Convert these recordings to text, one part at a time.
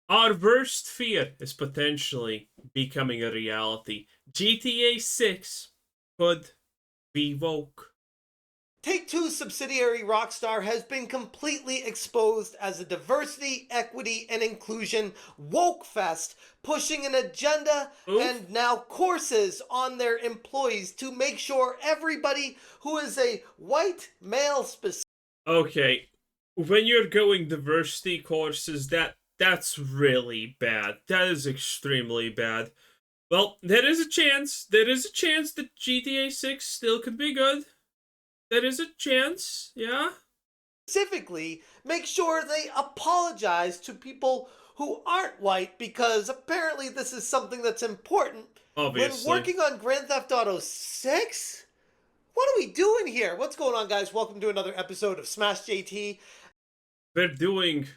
Our worst fear is potentially becoming a reality. GTA 6 could be woke. Take-Two's subsidiary Rockstar has been completely exposed as a diversity, equity, and inclusion woke fest, pushing an agenda Oof. and now courses on their employees to make sure everybody who is a white male specific. Okay, when you're going diversity courses, that's really bad. That is extremely bad. Well, there is a chance. There is a chance that GTA 6 still could be good. There is a chance, yeah? Specifically, make sure they apologize to people who aren't white because apparently this is something that's important Obviously. when working on Grand Theft Auto 6. What are we doing here? What's going on, guys? Welcome to another episode of Smash JT. We're doing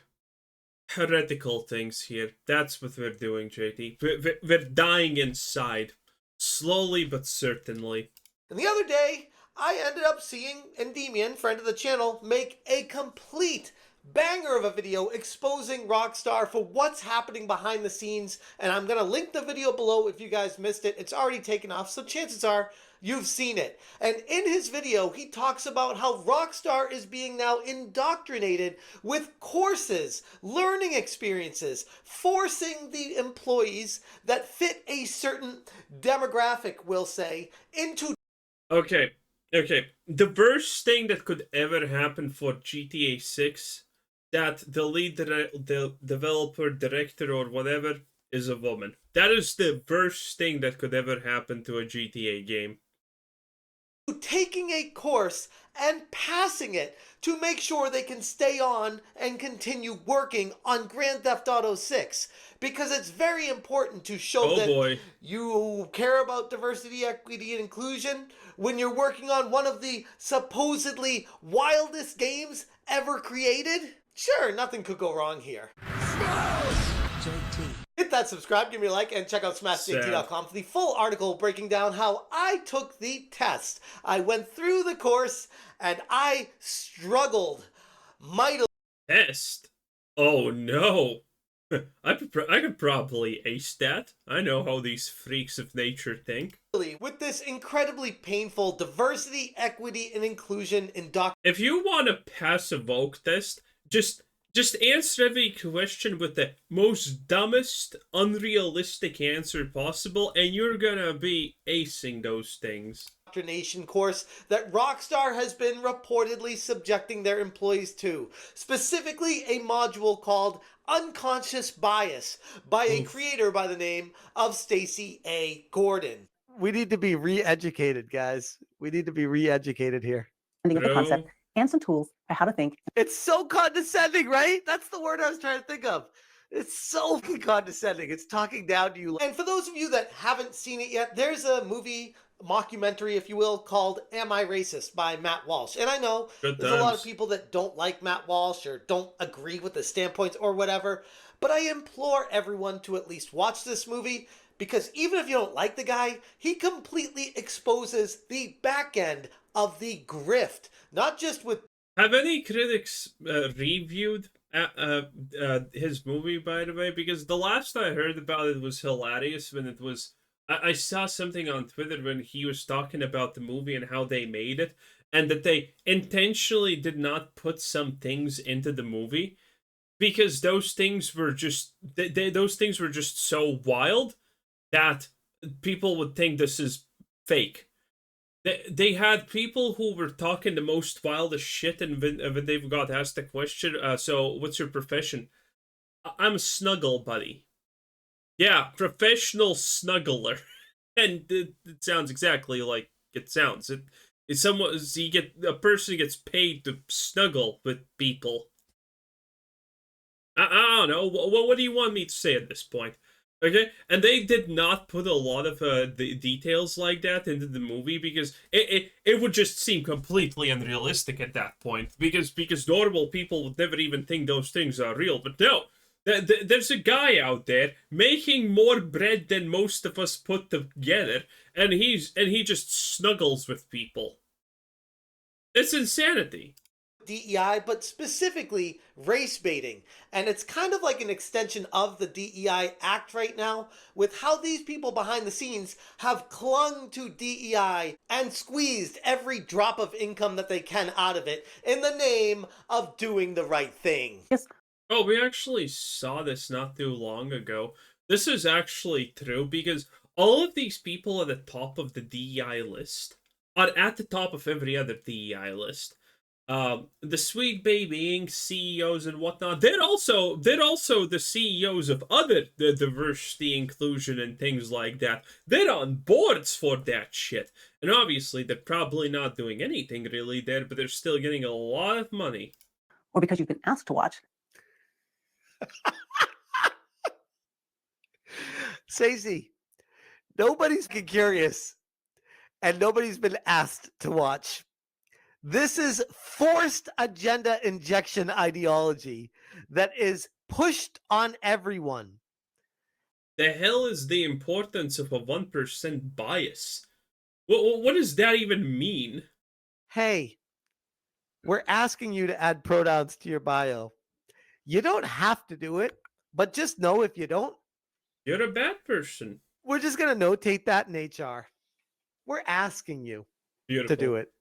heretical things here. That's what we're doing, JT. We're dying inside. Slowly but certainly. And the other day, I ended up seeing Endymion, friend of the channel, make a complete banger of a video exposing Rockstar for what's happening behind the scenes, and I'm gonna link the video below if you guys missed it. It's already taken off, so chances are you've seen it. And in his video, he talks about how Rockstar is being now indoctrinated with courses, learning experiences, forcing the employees that fit a certain demographic, we'll say, into... Okay. The worst thing that could ever happen for GTA 6, that the lead, the developer, director, or whatever, is a woman. That is the worst thing that could ever happen to a GTA game. Taking a course and passing it to make sure they can stay on and continue working on Grand Theft Auto 6, because it's very important to show that you care about diversity, equity, and inclusion when you're working on one of the supposedly wildest games ever created. Sure, nothing could go wrong here. Hit that subscribe, give me a like, and check out smashjt.com for the full article breaking down how I took the test. I went through the course, and I struggled mightily. Test? Oh no. I could probably ace that. I know how these freaks of nature think. With this incredibly painful diversity, equity, and inclusion indoctrination. If you want to pass a woke test, just answer every question with the most dumbest, unrealistic answer possible, and you're gonna be acing those things. Indoctrination course that Rockstar has been reportedly subjecting their employees to, specifically a module called Unconscious Bias by a creator by the name of Stacey A. Gordon. We need to be re-educated, guys. We need to be re-educated here. Of the concept and some tools for how to think. It's so condescending, right? That's the word I was trying to think of. It's so condescending. It's talking down to you. And for those of you that haven't seen it yet, there's a movie, mockumentary, if you will, called Am I Racist by Matt Walsh. And I know there's a lot of people that don't like Matt Walsh or don't agree with the standpoints or whatever, but I implore everyone to at least watch this movie, because even if you don't like the guy, he completely exposes the back end of the grift, not just with... Have any critics reviewed his movie, by the way? Because the last I heard about it was hilarious when it was... I saw something on Twitter when he was talking about the movie and how they made it, and that they intentionally did not put some things into the movie because those things were just... those things were just so wild that people would think this is fake. They had people who were talking the most wildest shit, and when they got asked the question, so what's your profession? I'm a snuggle buddy. Yeah, professional snuggler. And it sounds exactly like it sounds. It's someone, a person gets paid to snuggle with people. I don't know. What do you want me to say at this point? Okay, and they did not put a lot of the details like that into the movie because it would just seem completely unrealistic at that point, because normal people would never even think those things are real. But no, there's a guy out there making more bread than most of us put together, and he just snuggles with people. It's insanity. DEI, but specifically race baiting. And it's kind of like an extension of the DEI Act right now, with how these people behind the scenes have clung to DEI and squeezed every drop of income that they can out of it in the name of doing the right thing. Yes. Oh, we actually saw this not too long ago. This is actually true because all of these people at the top of the DEI list are at the top of every other DEI list. The Sweet Baby Inc. CEOs and whatnot, they're also the CEOs of other the diversity, inclusion, and things like that. They're on boards for that shit. And obviously, they're probably not doing anything really there, but they're still getting a lot of money. Or because you've been asked to watch. Stacey, nobody's been curious and nobody's been asked to watch. This is forced agenda injection ideology that is pushed on everyone. The hell is the importance of a 1% bias? What does that even mean? Hey, we're asking you to add pronouns to your bio. You don't have to do it, but just know if you don't, You're a bad person. we're just going to notate that in HR. We're asking you Beautiful. to do it.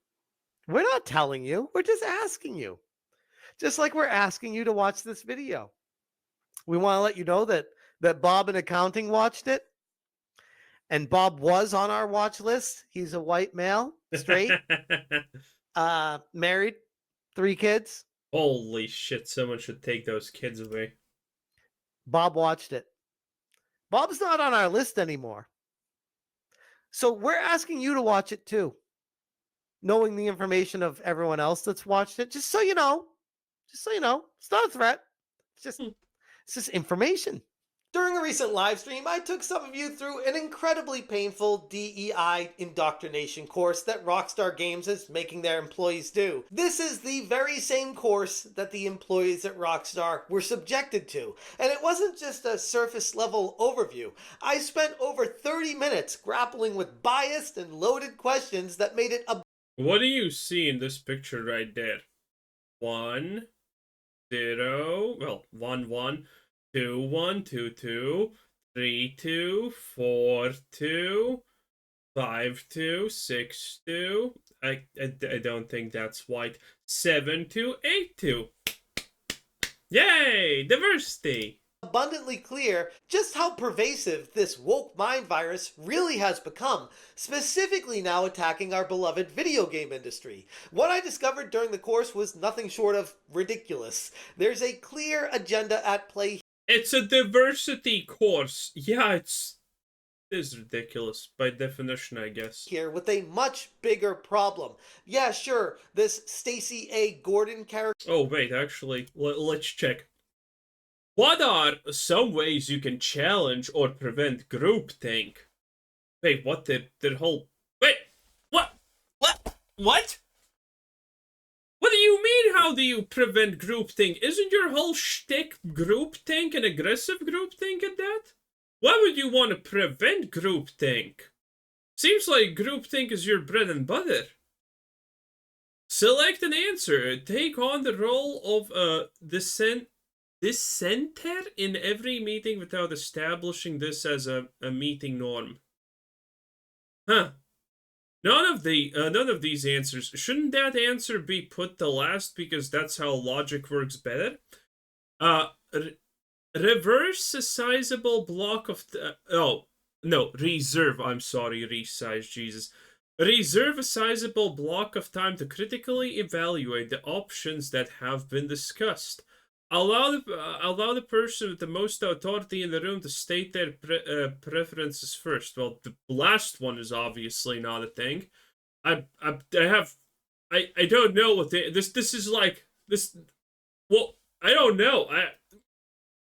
We're not telling you. We're just asking you. Just like we're asking you to watch this video. We want to let you know that Bob in accounting watched it. And Bob was on our watch list. He's a white male, straight, married, 3 kids. Holy shit, someone should take those kids away. Bob watched it. Bob's not on our list anymore. So we're asking you to watch it too. Knowing the information of everyone else that's watched it, just so you know. Just so you know. It's not a threat. It's just information. During a recent live stream, I took some of you through an incredibly painful DEI indoctrination course that Rockstar Games is making their employees do. This is the very same course that the employees at Rockstar were subjected to. And it wasn't just a surface level overview. I spent over 30 minutes grappling with biased and loaded questions that made it a... What do you see in this picture right there? 1, 0, well, 1, 1. 2, 1, 2, 2, 3, 2, 4, 2, 5, 2, 6, 2. I don't think that's white. 7, 2, 8, 2. Yay! Diversity! Abundantly clear just how pervasive this woke mind virus really has become, specifically now attacking our beloved video game industry. What I discovered during the course was nothing short of ridiculous. There's a clear agenda at play. It's a diversity course. Yeah, it is ridiculous by definition, I guess. Here with a much bigger problem. Yeah, sure, this Stacey A. Gordon character. Oh, wait, actually, let's check. What are some ways you can challenge or prevent groupthink? Wait, what the whole... Wait! What? What? What do you mean, how do you prevent groupthink? Isn't your whole shtick groupthink and aggressive groupthink at that? Why would you want to prevent groupthink? Seems like groupthink is your bread and butter. Select an answer. Take on the role of dissenter in every meeting without establishing this as a meeting norm. Huh. None of these answers. Shouldn't that answer be put to last because that's how logic works better? Reverse a sizable block of... reserve. I'm sorry, resize, Jesus. Reserve a sizable block of time to critically evaluate the options that have been discussed. Allow the person with the most authority in the room to state their preferences first. Well, the last one is obviously not a thing. I don't know what this is like. This, well, I don't know.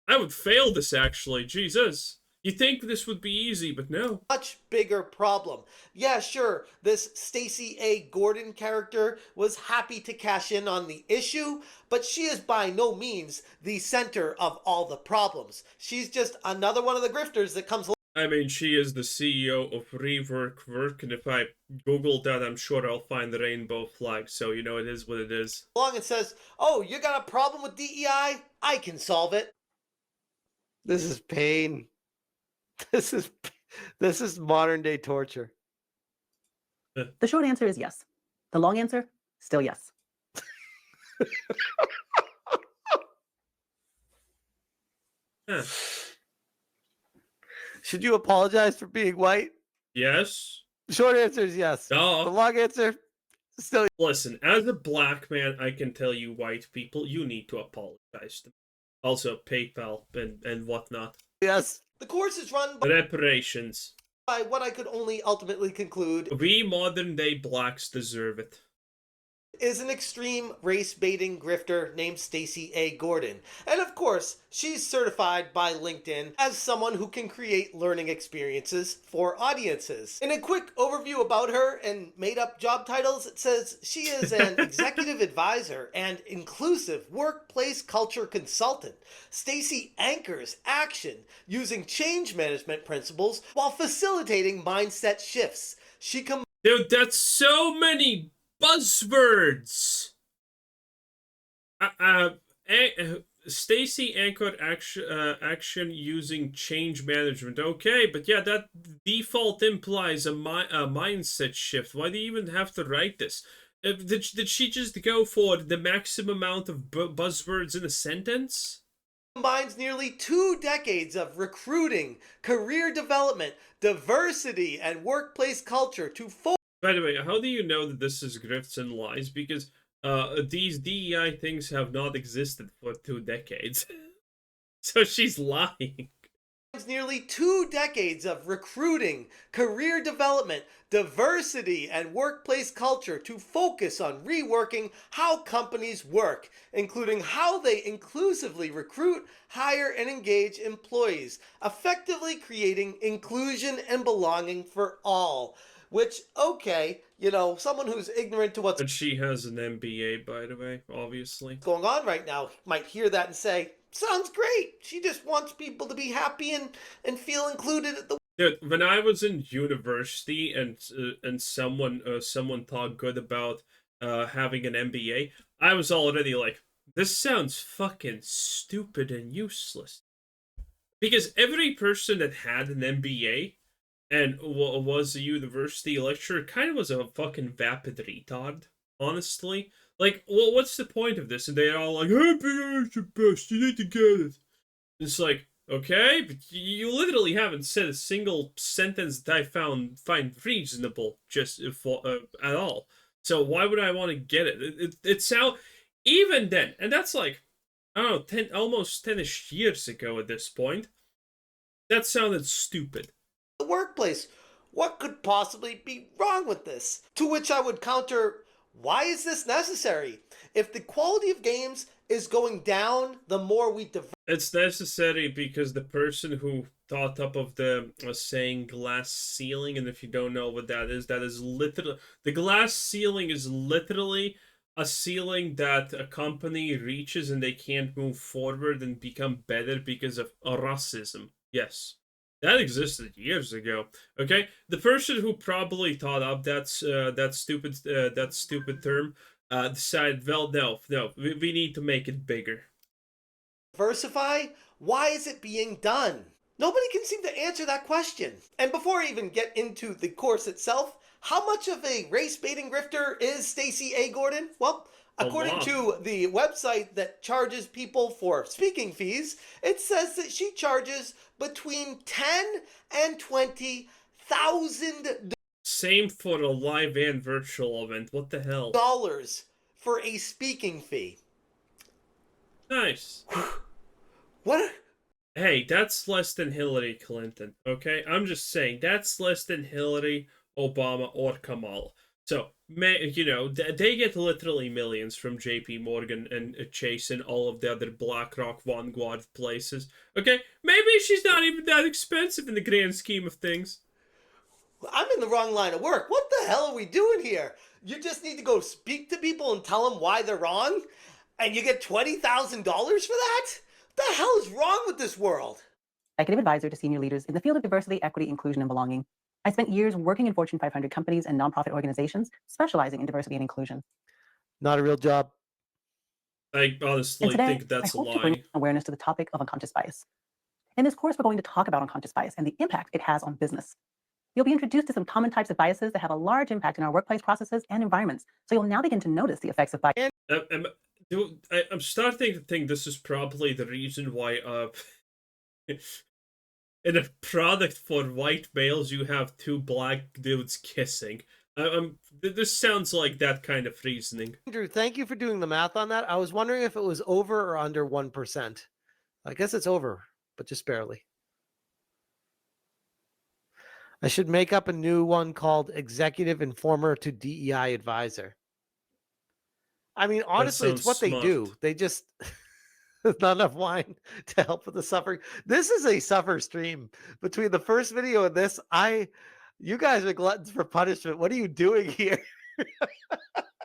I would fail this actually. Jesus. You think this would be easy, but no. Much bigger problem. Yeah, sure, this Stacey A. Gordon character was happy to cash in on the issue, but she is by no means the center of all the problems. She's just another one of the grifters that comes... I mean, she is the CEO of Rework Work, and if I Google that, I'm sure I'll find the rainbow flag. So, you know, it is what it is. along and says, "Oh, you got a problem with DEI? I can solve it." This is pain. This is modern day torture. The short answer is yes. The long answer, still yes. Huh. Should you apologize for being white? Yes. The short answer is yes. Duh. The long answer, still. Listen, as a black man, I can tell you white people, you need to apologize to me. Also, PayPal and whatnot. Yes. The course is run Reparations. by what I could only ultimately conclude We modern day blacks deserve it. Is an extreme race-baiting grifter named Stacey A. Gordon. And of course, she's certified by LinkedIn as someone who can create learning experiences for audiences. In a quick overview about her and made-up job titles, it says she is an executive advisor and inclusive workplace culture consultant. Stacey anchors action using change management principles while facilitating mindset shifts. She Dude, that's so many buzzwords. Stacey anchored action using change management. Okay, but yeah, that default implies a mindset shift. Why do you even have to write this? Did she just go for the maximum amount of buzzwords in a sentence? Combines nearly 2 decades of recruiting, career development, diversity, and workplace culture to By the way, how do you know that this is grifts and lies? Because these DEI things have not existed for 2 decades. So she's lying. Nearly 2 decades of recruiting, career development, diversity, and workplace culture to focus on reworking how companies work, including how they inclusively recruit, hire, and engage employees, effectively creating inclusion and belonging for all. Which, okay, you know, someone who's ignorant to what's And she has an MBA, by the way, obviously. going on right now might hear that and say, sounds great. She just wants people to be happy and feel included at the. Dude, when I was in university and someone talked good about having an MBA, I was already like, this sounds fucking stupid and useless. Because every person that had an MBA and was a university lecturer kind of was a fucking vapid retard, honestly. Like, well, what's the point of this? And they're all like, MBA is the best, you need to get it. It's like, okay, but you literally haven't said a single sentence that I find reasonable just at all. So why would I want to get it? It sound even then, and that's like, I don't know, almost 10-ish years ago at this point. That sounded stupid. The workplace. What could possibly be wrong with this? To which I would counter, why is this necessary? If the quality of games is going down, the more we It's necessary because the person who thought up of the saying glass ceiling, and if you don't know what that is literally, the glass ceiling is literally a ceiling that a company reaches and they can't move forward and become better because of racism. Yes. That existed years ago. Okay, the person who probably thought up that stupid term decided, well, no, we need to make it bigger. Diversify? Why is it being done? Nobody can seem to answer that question. And before I even get into the course itself, how much of a race-baiting grifter is Stacey A. Gordon? Well, according to the website that charges people for speaking fees, it says that she charges between $10,000 and $20,000. Same for a live and virtual event. What the hell? Dollars for a speaking fee. Nice. What? Hey, that's less than Hillary Clinton. Okay, I'm just saying that's less than Hillary, Obama, or Kamala. So, you know, they get literally millions from JP Morgan and Chase and all of the other BlackRock, Vanguard places. Okay, maybe she's not even that expensive in the grand scheme of things. I'm in the wrong line of work. What the hell are we doing here? You just need to go speak to people and tell them why they're wrong? And you get $20,000 for that? What the hell is wrong with this world? executive advisor to senior leaders in the field of diversity, equity, inclusion, and belonging. I spent years working in Fortune 500 companies and nonprofit organizations specializing in diversity and inclusion. Not a real job. I And honestly today, think I that's a hope to bring lie. awareness to the topic of unconscious bias. In this course, we're going to talk about unconscious bias and the impact it has on business. You'll be introduced to some common types of biases that have a large impact in our workplace processes and environments. So you'll now begin to notice the effects of bias. I'm starting to think this is probably the reason why in a product for white males you have two black dudes kissing. This sounds like that kind of reasoning. Andrew, thank you for doing the math on that. I was wondering if it was over or under 1%. I guess it's over, but just barely. I should make up a new one called Executive Informer to DEI Advisor. I mean, honestly, it's sounds what they smart. do. They just there's not enough wine to help with the suffering. This is a suffer stream. Between the first video and this, you guys are gluttons for punishment. What are you doing here?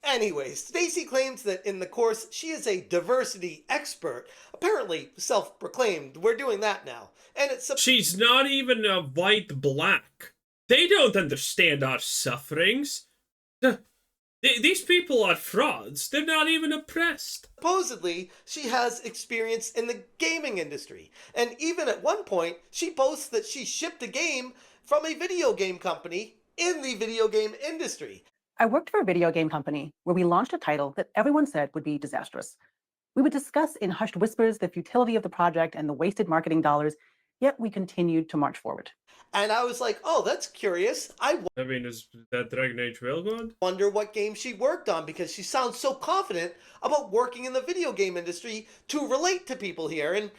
Anyways, Stacy claims that in the course she is a diversity expert, apparently self-proclaimed. We're doing that now. And it's She's not even a white black. They don't understand our sufferings. These people are frauds. They're not even oppressed. supposedly she has experience in the gaming industry. And even at one point, she boasts that she shipped a game from a video game company in the video game industry. I worked for a video game company where we launched a title that everyone said would be disastrous. We would discuss in hushed whispers the futility of the project and the wasted marketing dollars, yet we continued to march forward. And I was like, oh, that's curious. I I mean, is that Dragon Age Railgun? wonder what game she worked on because she sounds so confident about working in the video game industry to relate to people here. And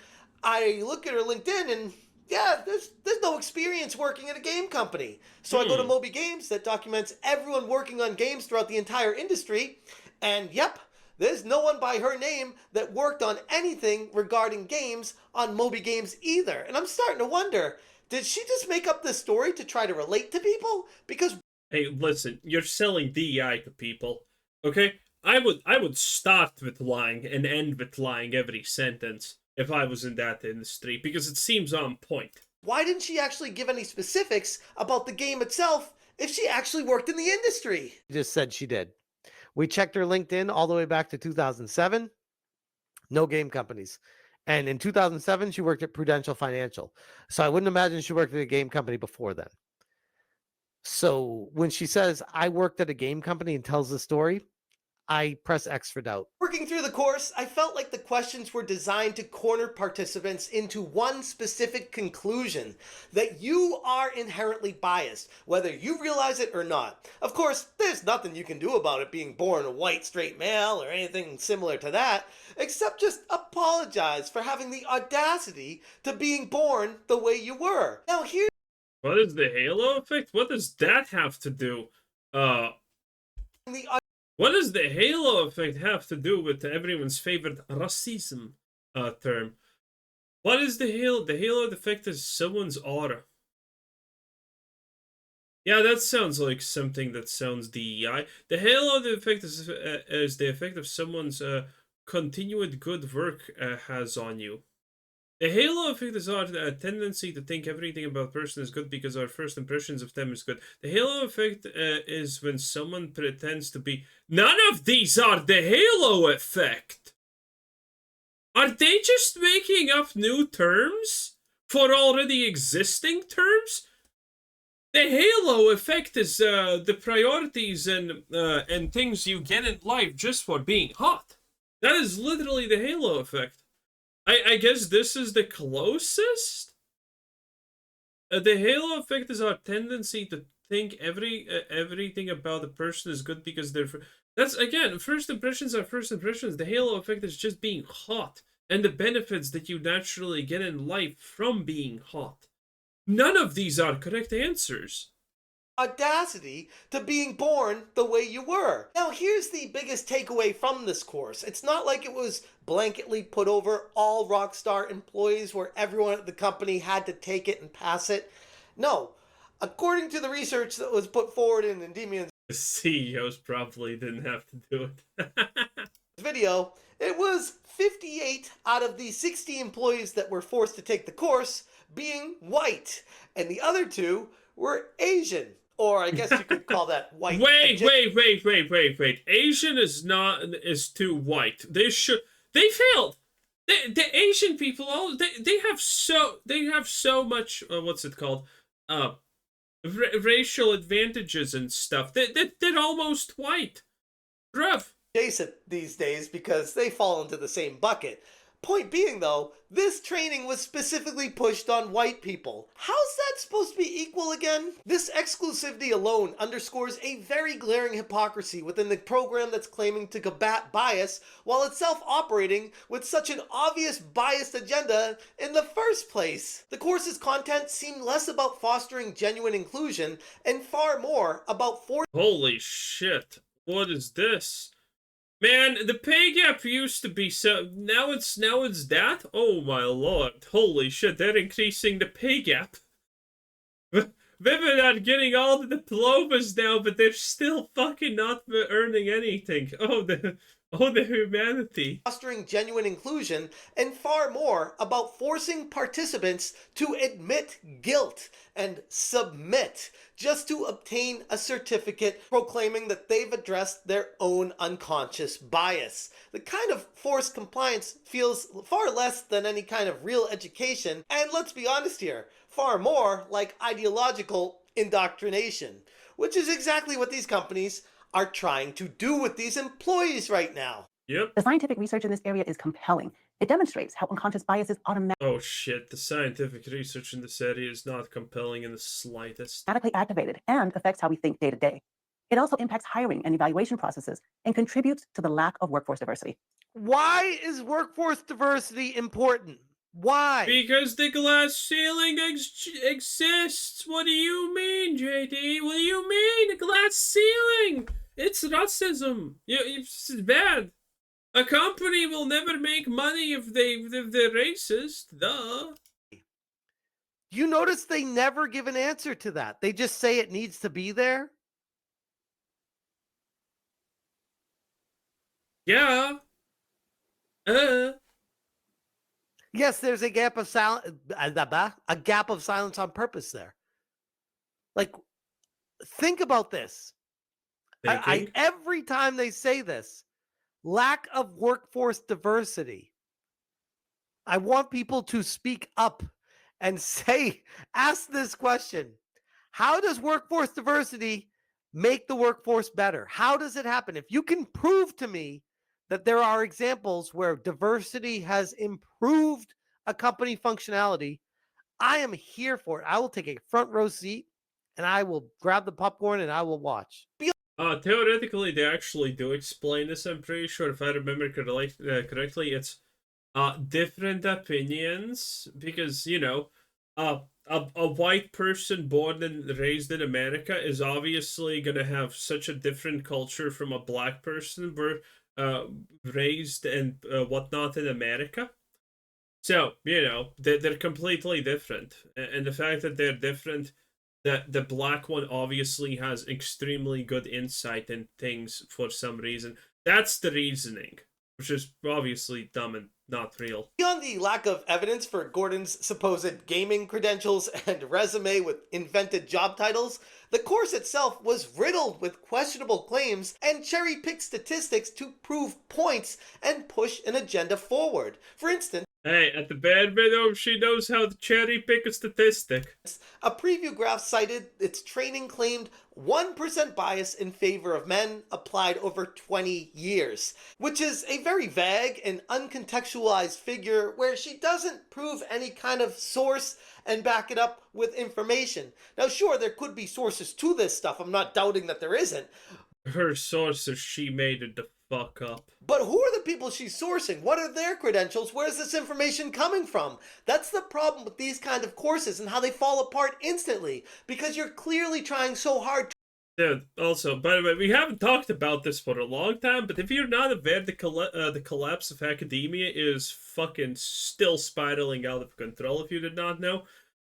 I look at her LinkedIn and yeah, there's no experience working at a game company. So I go to Moby Games that documents everyone working on games throughout the entire industry. And yep, there's no one by her name that worked on anything regarding games on Moby Games either. And I'm starting to wonder, did she just make up this story to try to relate to people? Because Hey, listen, you're selling DEI to people, okay? I would start with lying and end with lying every sentence if I was in that industry, because it seems on point. why didn't she actually give any specifics about the game itself if she actually worked in the industry? She just said she did. We checked her LinkedIn all the way back to 2007. No game companies. And in 2007, she worked at Prudential Financial. So I wouldn't imagine she worked at a game company before then. So when she says, I worked at a game company and tells the story, I press X for doubt. Working through the course, I felt like the questions were designed to corner participants into one specific conclusion, that you are inherently biased, whether you realize it or not. Of course, there's nothing you can do about it being born a white straight male or anything similar to that, except just apologize for having the audacity to being born the way you were. Now here's What is the halo effect? What does that have to do? the What does the halo effect have to do with everyone's favorite racism term? What is the halo? The halo effect is someone's aura. Yeah, that sounds like something that sounds DEI. The halo effect is the effect of someone's continued good work has on you. The halo effect is our tendency to think everything about a person is good because our first impressions of them is good. The halo effect is when someone pretends to be... None of these are the halo effect! Are they just making up new terms for already existing terms? The halo effect is the priorities and things you get in life just for being hot. That is literally the halo effect. I guess this is the closest? The halo effect is our tendency to think everything about a person is good because they're... That's, again, first impressions are first impressions. The halo effect is just being hot and the benefits that you naturally get in life from being hot. None of these are correct answers. Audacity to being born the way you were. Now, here's the biggest takeaway from this course. It's not like it was blanketly put over all Rockstar employees where everyone at the company had to take it and pass it. No. According to the research that was put forward in Endymion The CEOs probably didn't have to do it. video, it was 58 out of the 60 employees that were forced to take the course being white, and the other two were Asian. Or I guess you could call that white. Wait. Asian is too white. They failed. The Asian people, they have so much, what's it called? Racial advantages and stuff. They're almost white. Bruv. Adjacent these days because they fall into the same bucket. Point being, though, this training was specifically pushed on white people. How's that supposed to be equal again? This exclusivity alone underscores a very glaring hypocrisy within the program that's claiming to combat bias while itself operating with such an obvious biased agenda in the first place. The course's content seemed less about fostering genuine inclusion and far more about Holy shit. What is this? Man, the pay gap used to be so. Now it's that? Oh my lord. Holy shit, they're increasing the pay gap. Women are getting all the diplomas now, but they're still fucking not earning anything. Oh, the humanity. fostering genuine inclusion, and far more about forcing participants to admit guilt and submit just to obtain a certificate proclaiming that they've addressed their own unconscious bias. The kind of forced compliance feels far less than any kind of real education, and let's be honest here, far more like ideological indoctrination, which is exactly what these companies are trying to do with these employees right now. Yep. The scientific research in this area is compelling. It demonstrates how unconscious bias is Oh shit, the scientific research in this area is not compelling in the slightest. automatically activated and affects how we think day to day. It also impacts hiring and evaluation processes and contributes to the lack of workforce diversity. Why is workforce diversity important? Why? Because the glass ceiling exists. What do you mean, JD? What do you mean, the glass ceiling? It's racism. It's bad. A company will never make money if they're racist. Duh. You notice they never give an answer to that. They just say it needs to be there. Yeah. Yes, there's a gap of silence, a gap of silence on purpose there. Like, think about this. Every time they say this, lack of workforce diversity, I want people to speak up and ask this question. How does workforce diversity make the workforce better? How does it happen? If you can prove to me that there are examples where diversity has improved a company functionality, I am here for it. I will take a front row seat and I will grab the popcorn and I will watch. Theoretically, they actually do explain this. I'm pretty sure, if I remember correctly, it's different opinions because a white person born and raised in America is obviously gonna have such a different culture from a black person raised and whatnot in America. So they're completely different, and the fact that they're different. The black one obviously has extremely good insight in things for some reason. That's the reasoning, which is obviously dumb and not real. Beyond the lack of evidence for Gordon's supposed gaming credentials and resume with invented job titles, the course itself was riddled with questionable claims and cherry-picked statistics to prove points and push an agenda forward. For instance, hey, at the bad video, she knows how to cherry pick a statistic. a preview graph cited its training claimed 1% bias in favor of men applied over 20 years, which is a very vague and uncontextualized figure where she doesn't prove any kind of source and back it up with information. Now, sure, there could be sources to this stuff. I'm not doubting that there isn't. Her sources, she made it the fuck up. But who are the people she's sourcing? What are their credentials? Where's this information coming from? That's the problem with these kind of courses and how they fall apart instantly, because you're clearly trying so hard to... Dude, also, by the way, we haven't talked about this for a long time, but if you're not aware, the collapse of academia is fucking still spiraling out of control, if you did not know.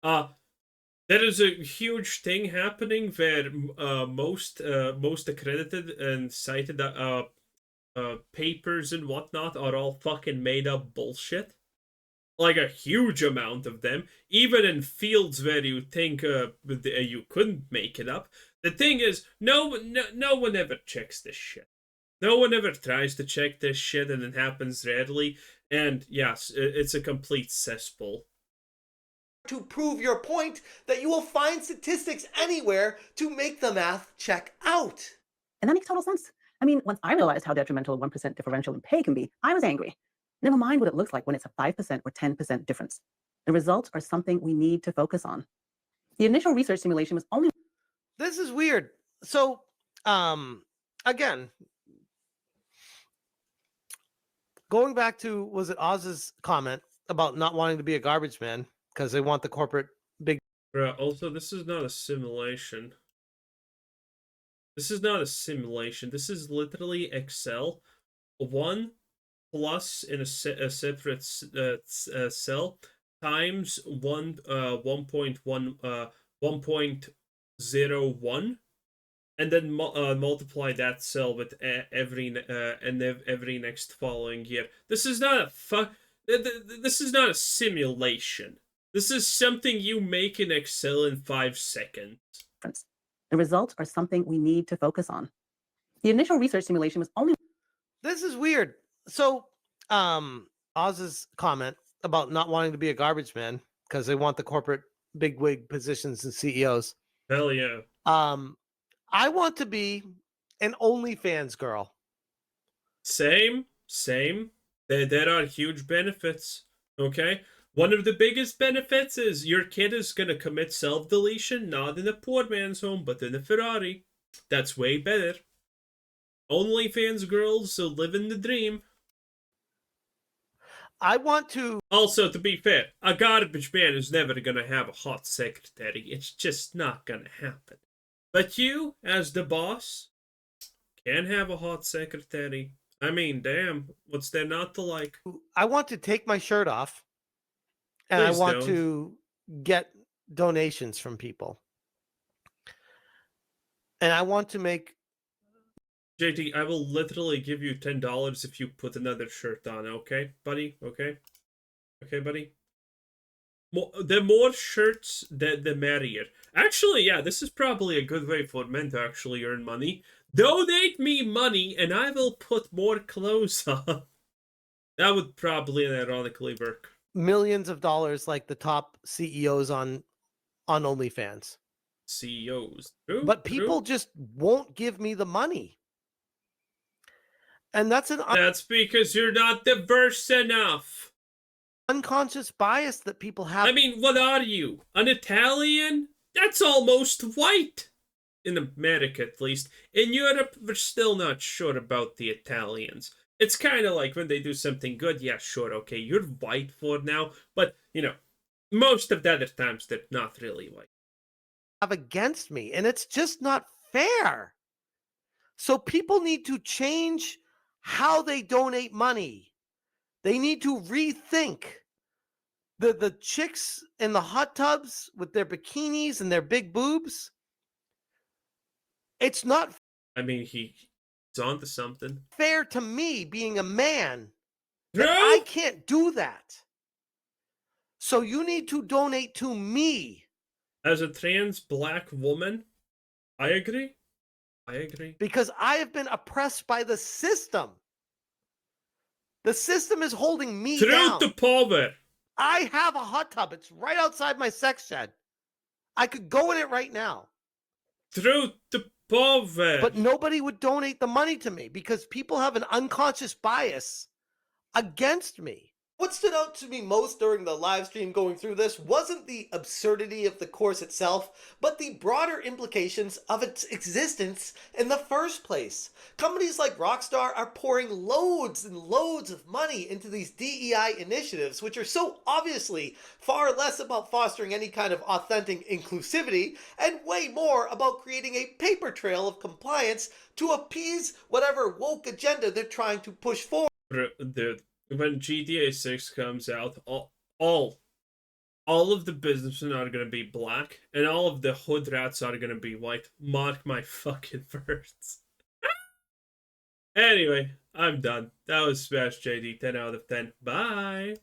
There is a huge thing happening where most accredited and cited papers and whatnot are all fucking made up bullshit. Like a huge amount of them, even in fields where you think you couldn't make it up. The thing is, no one ever checks this shit. No one ever tries to check this shit, and it happens rarely. And yes, it's a complete cesspool. To prove your point that you will find statistics anywhere to make the math check out. And that makes total sense. I mean, once I realized how detrimental a 1% differential in pay can be, I was angry. Never mind what it looks like when it's a 5% or 10% difference. The results are something we need to focus on. The initial research simulation was only. This is weird. So, again, going back to, was it Oz's comment about not wanting to be a garbage man because they want the corporate big. Bruh, also, this is not a simulation. This is not a simulation. This is literally Excel. 1 plus in a separate cell times 1.01, and then multiply that cell with every next following year. This is not a this is not a simulation. This is something you make in Excel in 5 seconds. The results are something we need to focus on. The initial research simulation was only. This is weird. So, Oz's comment about not wanting to be a garbage man because they want the corporate bigwig positions and CEOs. Hell yeah. I want to be an OnlyFans girl. Same. There are huge benefits. Okay? One of the biggest benefits is your kid is gonna commit self-deletion, not in a poor man's home, but in a Ferrari. That's way better. OnlyFans girls, so living the dream. I want to. Also, to be fair, a garbage man is never gonna have a hot secretary. It's just not gonna happen. But you, as the boss, can have a hot secretary. I mean, damn, what's there not to like? I want to take my shirt off, and Please I want don't. to get donations from people, and I want to make. JD, I will literally give you $10 if you put another shirt on, okay, buddy? Okay? Okay, buddy? The more shirts, the merrier. Actually, yeah, this is probably a good way for men to actually earn money. Donate me money, and I will put more clothes on. That would probably ironically work. Millions of dollars like the top CEOs on OnlyFans. CEOs. True, But people just won't give me the money. And that's because you're not diverse enough. Unconscious bias that people have. I mean, what are you? An Italian? That's almost white. In America, at least. In Europe, we're still not sure about the Italians. It's kind of like when they do something good, yeah, sure, okay, you're white for now, but, you know, most of the other times they're not really white. Have against me, and it's just not fair. So people need to change how they donate money. They need to rethink. The chicks in the hot tubs with their bikinis and their big boobs. It's not. I mean, he's onto something. Fair to me, being a man, No! that I can't do that. So you need to donate to me. As a trans black woman, I agree. Because I have been oppressed by the system. The system is holding me down. Truth to power. I have a hot tub. It's right outside my sex shed. I could go in it right now. Truth to power. But nobody would donate the money to me because people have an unconscious bias against me. What stood out to me most during the live stream going through this wasn't the absurdity of the course itself, but the broader implications of its existence in the first place. Companies like Rockstar are pouring loads and loads of money into these DEI initiatives, which are so obviously far less about fostering any kind of authentic inclusivity and way more about creating a paper trail of compliance to appease whatever woke agenda they're trying to push forward. Dude, when GTA 6 comes out, all of the businessmen are gonna be black, and all of the hood rats are gonna be white. Mark my fucking words. Anyway, I'm done. That was Smash JD, 10 out of 10. Bye!